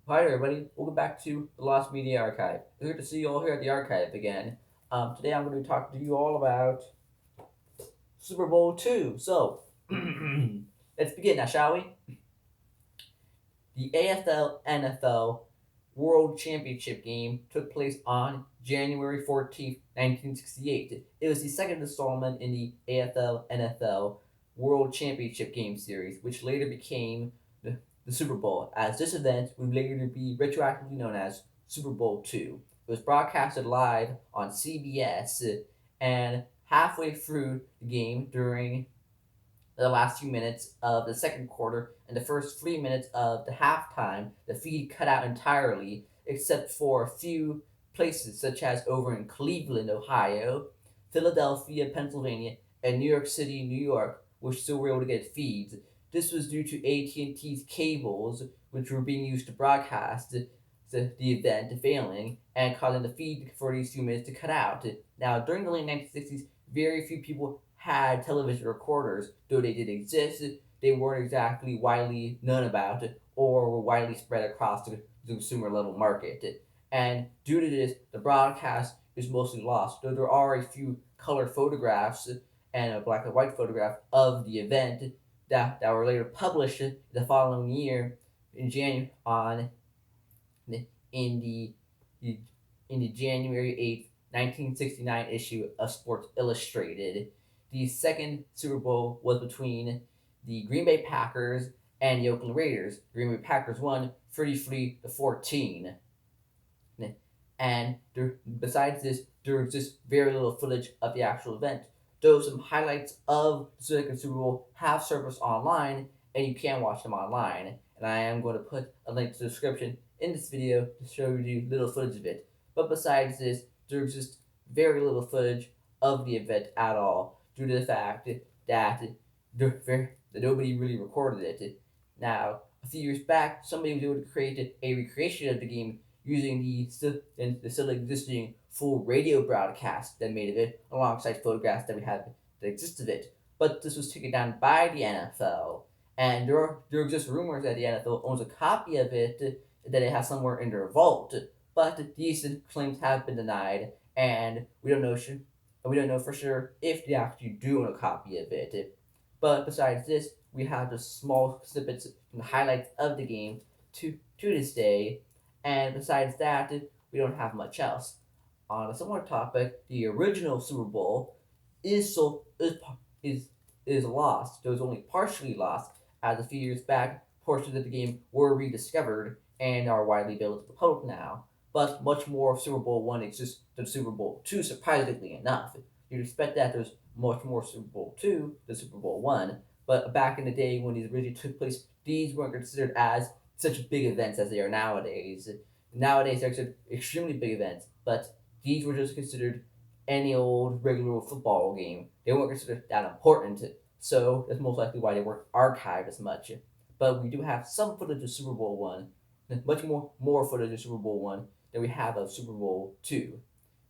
Hi everybody, welcome back to the Lost Media Archive. It's good to see you all here at the archive again. Today I'm going to talk to you all about Super Bowl II. So, let's begin now, shall we? The AFL NFL World Championship game took place on January 14th, 1968. It was the second installment in the AFL NFL World Championship game series, which later became the Super Bowl, as this event would later be retroactively known as Super Bowl II. It was broadcasted live on CBS, and halfway through the game during the last few minutes of the second quarter and the first 3 minutes of the halftime, the feed cut out entirely, except for a few places such as over in Cleveland, Ohio, Philadelphia, Pennsylvania, and New York City, New York, which still were able to get feeds. This was due to AT&T's cables, which were being used to broadcast the event failing and causing the feed for these few minutes to cut out. Now, during the late 1960s, very few people had television recorders, though they did exist. They weren't exactly widely known about or were widely spread across the consumer level market. And due to this, the broadcast is mostly lost, though there are a few color photographs and a black and white photograph of the event that were later published the following year in January in the January 8th, 1969 issue of Sports Illustrated. The second Super Bowl was between the Green Bay Packers and the Oakland Raiders. The Green Bay Packers won 33-14. And besides this, there was just very little footage of the actual event. Though some highlights of the second Super Bowl have surfaced online, and you can watch them online. And I am going to put a link to the description in this video to show you little footage of it. But besides this, there's just very little footage of the event at all, due to the fact that nobody really recorded it. Now, a few years back, somebody was able to create a recreation of the game using the still existing full radio broadcast that made of it, alongside photographs that we had that exist of it. But this was taken down by the NFL, and there exist rumors that the NFL owns a copy of it that it has somewhere in their vault. But these claims have been denied, and we don't know for sure if they actually do own a copy of it. But besides this, we have the small snippets and highlights of the game to this day, and besides that, we don't have much else. On a similar topic, the original Super Bowl is so is is lost. It was only partially lost, as a few years back, portions of the game were rediscovered and are widely available to the public now. But much more of Super Bowl One exists than Super Bowl Two. Surprisingly enough, you'd expect that there's much more Super Bowl Two than Super Bowl One. But back in the day when these originally took place, these weren't considered as such big events as they are nowadays. Nowadays, they're considered extremely big events, but these were just considered any old regular football game. They weren't considered that important, so that's most likely why they weren't archived as much. But we do have some footage of Super Bowl One, much more footage of Super Bowl One than we have of Super Bowl Two,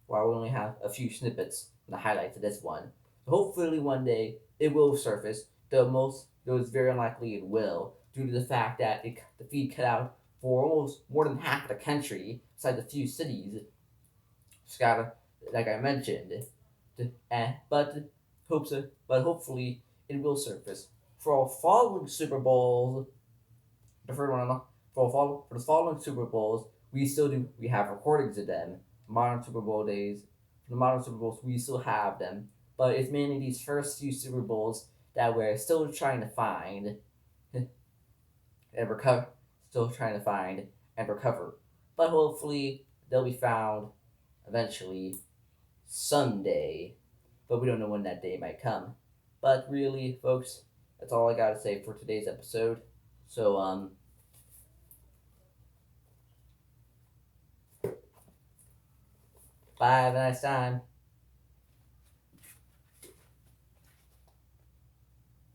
while we only have a few snippets and the highlights of this one. So hopefully one day it will surface. Though it's very unlikely it will, due to the fact that the feed cut out for almost more than half of the country, besides a few cities scattered, like I mentioned. But hopefully it will surface. For all following Super Bowls, the third one, for the following Super Bowls, we have recordings of them. Modern Super Bowl days, for the modern Super Bowls, we still have them, but it's mainly these first few Super Bowls that we're still trying to find and recover, still trying to find and recover. But hopefully they'll be found eventually someday. But we don't know when that day might come. But really, folks, that's all I gotta say for today's episode. So bye, have a nice time.